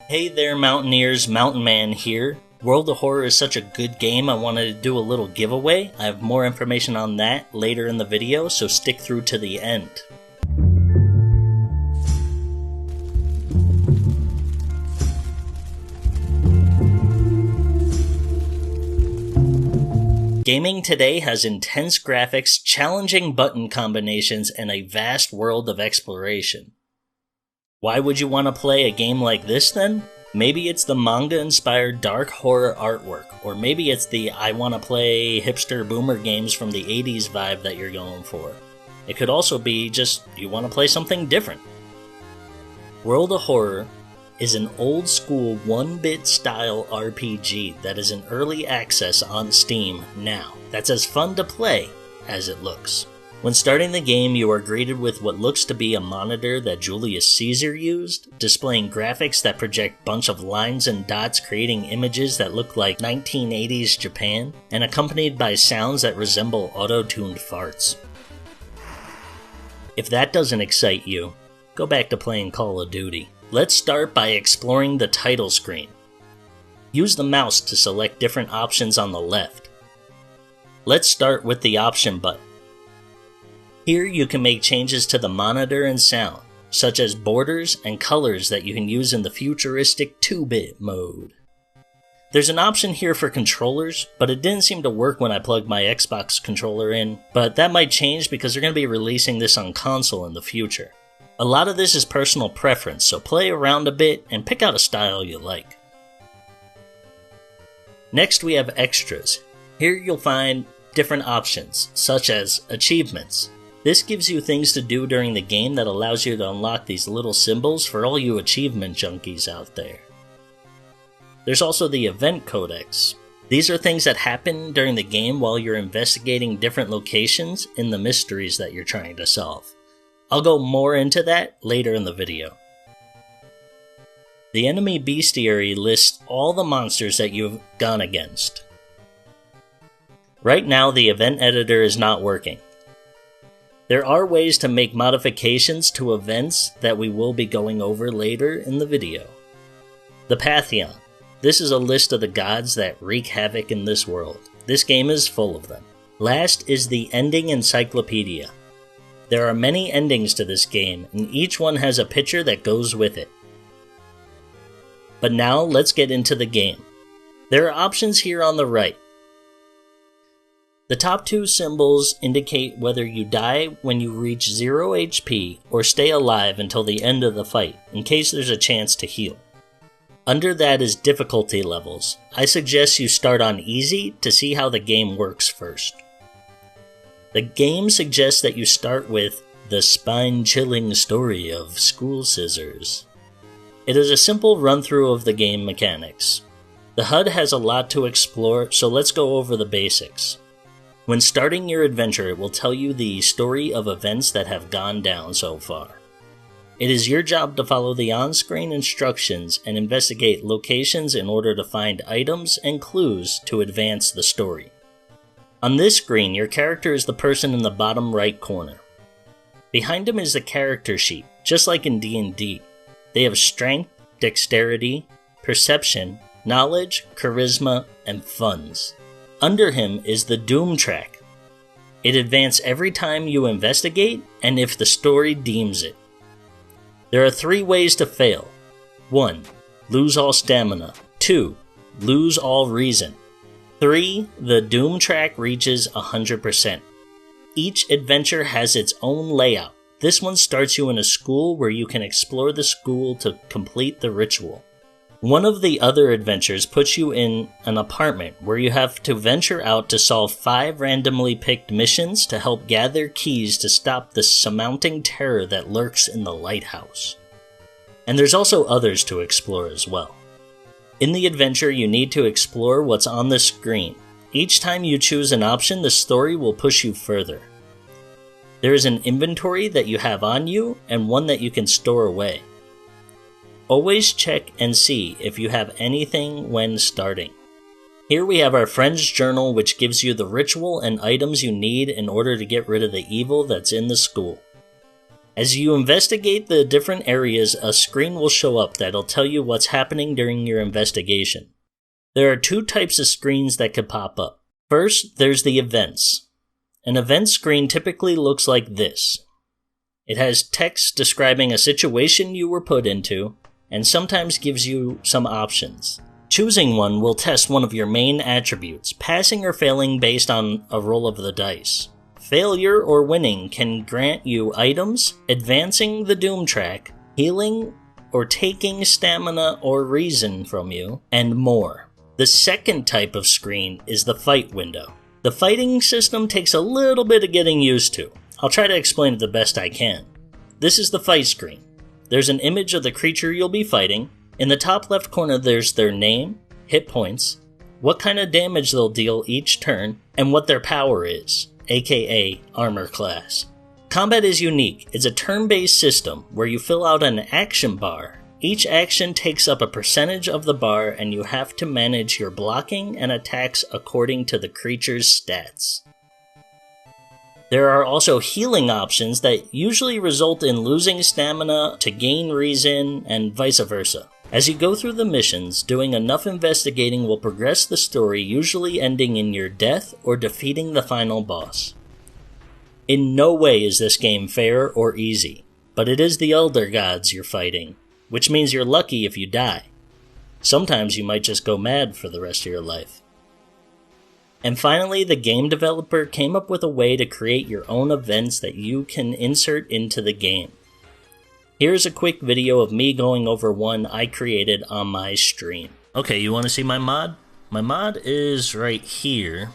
Hey there Mountaineers, MtManManMan here. World of Horror is such a good game I wanted to do a little giveaway. I have more information on that later in the video, so stick through to the end. Gaming today has intense graphics, challenging button combinations, and a vast world of exploration. Why would you want to play a game like this then? Maybe it's the manga-inspired dark horror artwork, or maybe it's the I want to play hipster boomer games from the 80s vibe that you're going for. It could also be just you want to play something different. World of Horror is an old-school 1-bit style RPG that is in early access on Steam now. That's as fun to play as it looks. When starting the game, you are greeted with what looks to be a monitor that Julius Caesar used, displaying graphics that project a bunch of lines and dots creating images that look like 1980s Japan, and accompanied by sounds that resemble auto-tuned farts. If that doesn't excite you, go back to playing Call of Duty. Let's start by exploring the title screen. Use the mouse to select different options on the left. Let's start with the option button. Here you can make changes to the monitor and sound, such as borders and colors that you can use in the futuristic 2-bit mode. There's an option here for controllers, but it didn't seem to work when I plugged my Xbox controller in, but that might change because they're going to be releasing this on console in the future. A lot of this is personal preference, so play around a bit and pick out a style you like. Next we have extras. Here you'll find different options, such as achievements. This gives you things to do during the game that allows you to unlock these little symbols for all you achievement junkies out there. There's also the event codex. These are things that happen during the game while you're investigating different locations in the mysteries that you're trying to solve. I'll go more into that later in the video. The enemy bestiary lists all the monsters that you've gone against. Right now the event editor is not working. There are ways to make modifications to events that we will be going over later in the video. The Pantheon. This is a list of the gods that wreak havoc in this world. This game is full of them. Last is the Ending Encyclopedia. There are many endings to this game, and each one has a picture that goes with it. But now let's get into the game. There are options here on the right. The top two symbols indicate whether you die when you reach 0 HP or stay alive until the end of the fight, in case there's a chance to heal. Under that is difficulty levels. I suggest you start on easy to see how the game works first. The game suggests that you start with the spine-chilling story of School Scissors. It is a simple run-through of the game mechanics. The HUD has a lot to explore, so let's go over the basics. When starting your adventure, it will tell you the story of events that have gone down so far. It is your job to follow the on-screen instructions and investigate locations in order to find items and clues to advance the story. On this screen, your character is the person in the bottom right corner. Behind him is the character sheet, just like in D&D. They have strength, dexterity, perception, knowledge, charisma, and funds. Under him is the Doom track. It advances every time you investigate and if the story deems it. There are 3 ways to fail. 1. Lose all stamina. 2. Lose all reason. 3. The Doom track reaches 100%. Each adventure has its own layout. This one starts you in a school where you can explore the school to complete the ritual. One of the other adventures puts you in an apartment where you have to venture out to solve 5 randomly picked missions to help gather keys to stop the surmounting terror that lurks in the lighthouse. And there's also others to explore as well. In the adventure, you need to explore what's on the screen. Each time you choose an option, the story will push you further. There is an inventory that you have on you and one that you can store away. Always check and see if you have anything when starting. Here we have our friend's journal, which gives you the ritual and items you need in order to get rid of the evil that's in the school. As you investigate the different areas, a screen will show up that'll tell you what's happening during your investigation. There are two types of screens that could pop up. First, there's the events. An event screen typically looks like this. It has text describing a situation you were put into, and sometimes gives you some options. Choosing one will test one of your main attributes, passing or failing based on a roll of the dice. Failure or winning can grant you items, advancing the doom track, healing, or taking stamina or reason from you, and more. The second type of screen is the fight window. The fighting system takes a little bit of getting used to. I'll try to explain it the best I can. This is the fight screen. There's an image of the creature you'll be fighting. In the top left corner there's their name, hit points, what kind of damage they'll deal each turn, and what their power is, aka armor class. Combat is unique. It's a turn-based system where you fill out an action bar. Each action takes up a percentage of the bar and you have to manage your blocking and attacks according to the creature's stats. There are also healing options that usually result in losing stamina to gain reason and vice versa. As you go through the missions, doing enough investigating will progress the story, usually ending in your death or defeating the final boss. In no way is this game fair or easy, but it is the Elder Gods you're fighting, which means you're lucky if you die. Sometimes you might just go mad for the rest of your life. And finally, the game developer came up with a way to create your own events that you can insert into the game. Here's a quick video of me going over one I created on my stream. Okay, you want to see my mod? My mod is right here.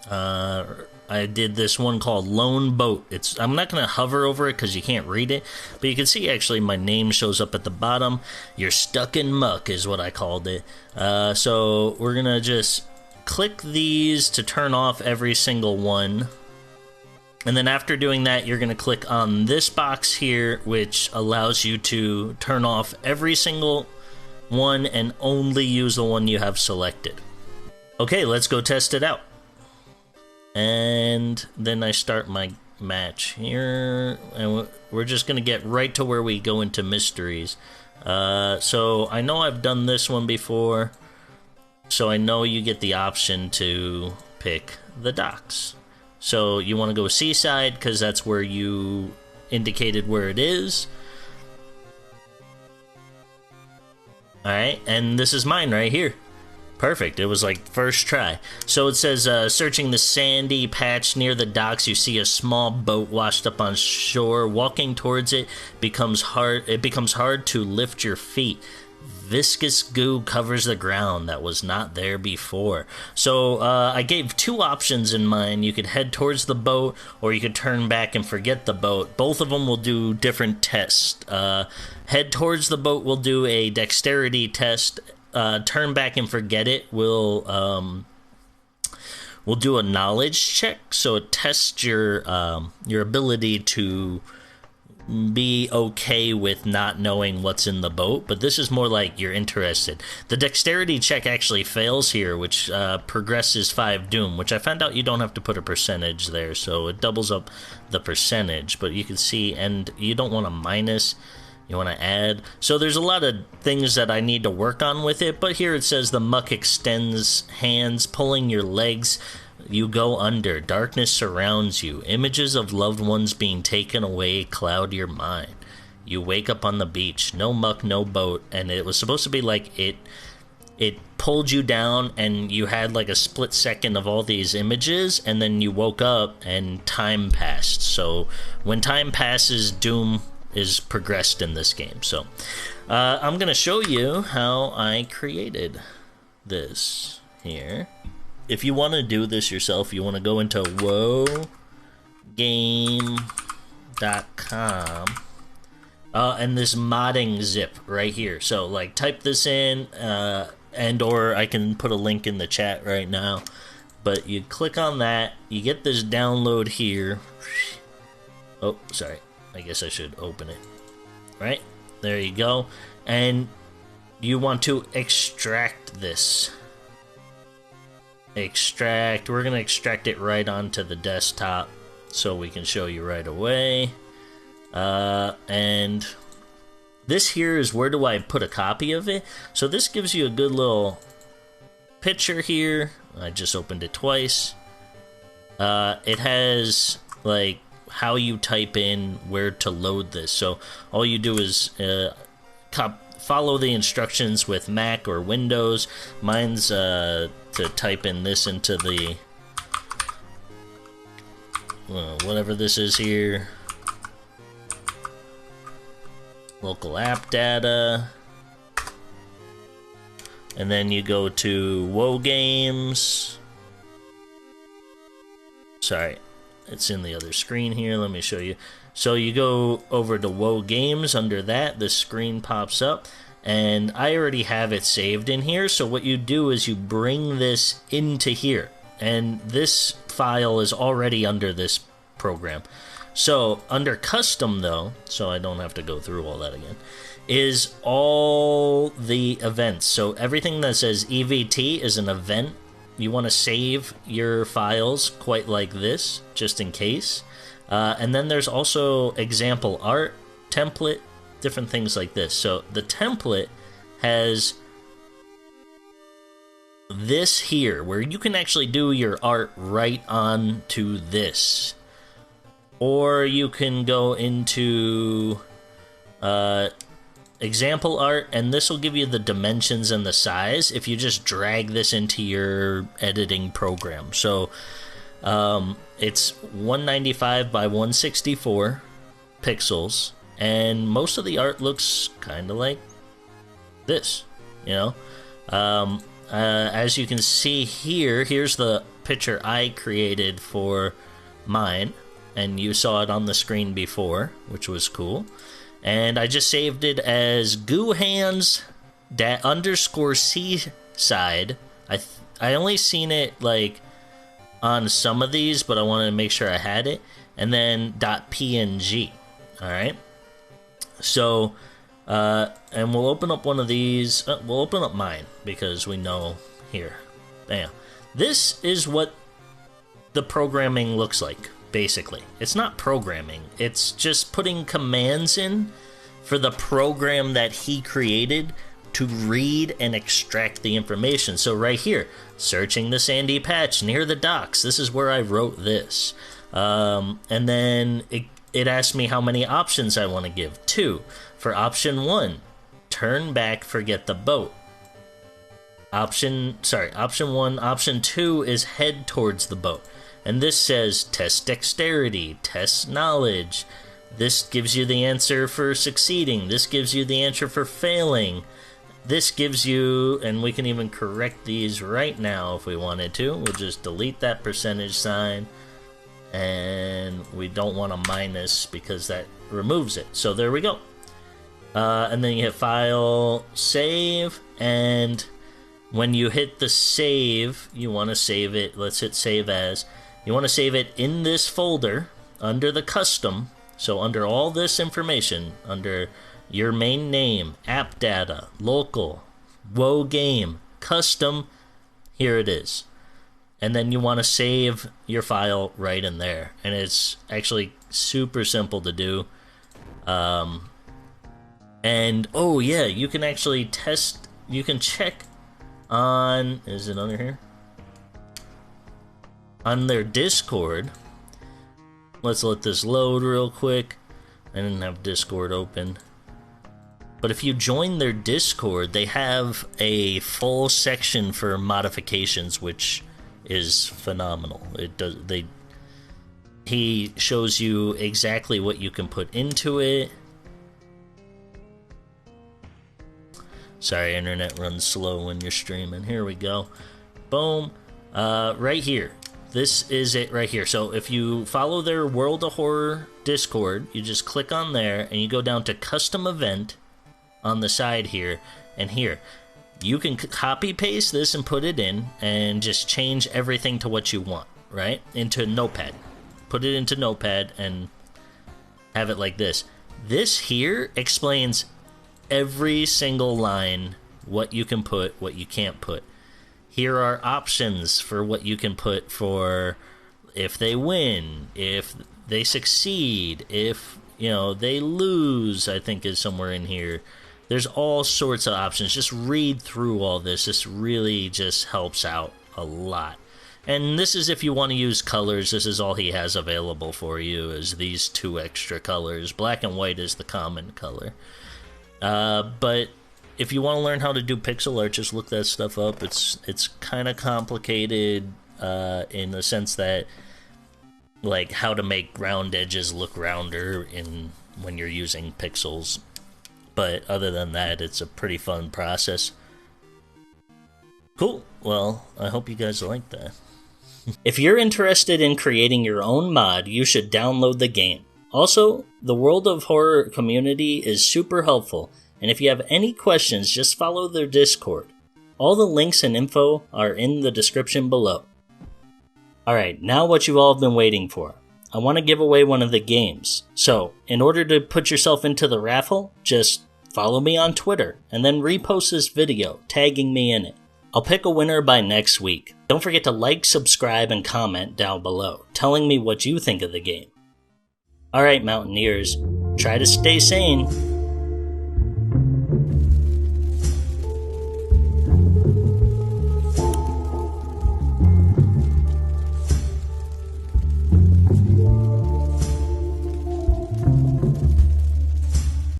I did this one called Lone Boat. I'm not going to hover over it because you can't read it, but you can see actually my name shows up at the bottom. You're stuck in muck is what I called it. So we're going to just click these to turn off every single one. And then after doing that, you're going to click on this box here, which allows you to turn off every single one and only use the one you have selected. Okay, let's go test it out. And then I start my match here, and we're just going to get right to where we go into mysteries. So I know I've done this one before, so I know you get the option to pick the docks. So you want to go seaside because that's where you indicated where it is. Alright, and this is mine right here. Perfect, it was like first try. So it says, searching the sandy patch near the docks, you see a small boat washed up on shore. Walking towards it becomes hard to lift your feet. Viscous goo covers the ground that was not there before. So I gave two options in mind. You could head towards the boat, or you could turn back and forget the boat. Both of them will do different tests. Head towards the boat will do a dexterity test. Turn back and forget it will do a knowledge check. So it tests your ability to be okay with not knowing what's in the boat, but this is more like you're interested. The dexterity check actually fails here, which progresses 5 doom, which I found out you don't have to put a percentage there, so it doubles up the percentage, but you can see, and you don't want to minus, you want to add. So there's a lot of things that I need to work on with it, but here it says the muck extends hands, pulling your legs. You go under. Darkness surrounds you. Images of loved ones being taken away cloud your mind. You wake up on the beach. No muck, no boat. And it was supposed to be like it pulled you down and you had like a split second of all these images, and then you woke up and time passed. So when time passes, doom is progressed in this game. So I'm going to show you how I created this here. If you want to do this yourself, you want to go into wogame.com and this modding zip right here. So like type this in and or I can put a link in the chat right now. But you click on that, you get this download here. Oh, sorry. I guess I should open it. Right? There you go. And you want to extract this. Extract. We're going to extract it right onto the desktop so we can show you right away. And this here is where do I put a copy of it. So this gives you a good little picture here. I just opened it twice. It has like how you type in where to load this. So all you do is follow the instructions with Mac or Windows. Mine's to type in this into the whatever this is here. Local app data. And then you go to WoW Games. Sorry, it's in the other screen here. Let me show you. So you go over to WoW Games. Under that, the screen pops up. And I already have it saved in here. So what you do is you bring this into here. And this file is already under this program. So under custom though, so I don't have to go through all that again, is all the events. So everything that says EVT is an event. You want to save your files quite like this, just in case. And then there's also example art, template, different things like this. So the template has this here, where you can actually do your art right onto this. Or you can go into example art, and this will give you the dimensions and the size if you just drag this into your editing program. So it's 195 by 164 pixels, and most of the art looks kind of like this, you know. As you can see here, here's the picture I created for mine, and you saw it on the screen before, which was cool. And I just saved it as goohands _ seaside. I only seen it like on some of these, but I wanted to make sure I had it. And then .png. All right. So, and we'll open up one of these. We'll open up mine because we know here. Bam. This is what the programming looks like. Basically, it's not programming, it's just putting commands in for the program that he created to read and extract the information. So right here, searching the sandy patch near the docks, this is where I wrote this. And then it asked me how many options I want to give. 2. For option 1, turn back, forget the boat. Option 1. Option 2 is head towards the boat. And this says test dexterity, test knowledge. This gives you the answer for succeeding. This gives you the answer for failing. This gives you, and we can even correct these right now if we wanted to. We'll just delete that percentage sign. And we don't want a minus because that removes it. So there we go. And then you hit File, Save, and when you hit the save, you want to save it. Let's hit Save As. You want to save it in this folder under the custom. So under all this information, under your main name, app data, local, WoW game, custom, here it is. And then you want to save your file right in there. And it's actually super simple to do. And, oh yeah, you can actually test, you can check on, is it under here? On their Discord. Let's let this load real quick. I didn't have Discord open. But if you join their Discord, they have a full section for modifications, which is phenomenal. He shows you exactly what you can put into it. Sorry, internet runs slow when you're streaming. Here we go. Boom. Right here. This is it right here. So if you follow their World of Horror Discord, you just click on there and you go down to custom event on the side here, and here you can copy paste this and put it in and just change everything to what you want, right? Into Notepad. Put it into Notepad and have it like this. This here explains every single line, what you can put, what you can't put. Here are options for what you can put for if they win, if they succeed, if, You know, they lose, I think is somewhere in here. There's all sorts of options. Just read through all this. This really just helps out a lot. And this is if you want to use colors. This is all he has available for you, is these 2 extra colors. Black and white is the common color. But if you want to learn how to do pixel art, just look that stuff up. It's kind of complicated in the sense that, like, how to make round edges look rounder when you're using pixels. But other than that, it's a pretty fun process. Cool. Well, I hope you guys like that. If you're interested in creating your own mod, you should download the game. Also, the World of Horror community is super helpful, and if you have any questions, just follow their Discord. All the links and info are in the description below. Alright, now what you all have been waiting for. I want to give away one of the games. So, in order to put yourself into the raffle, just follow me on Twitter, and then repost this video, tagging me in it. I'll pick a winner by next week. Don't forget to like, subscribe, and comment down below, telling me what you think of the game. Alright, Mountaineers, try to stay sane.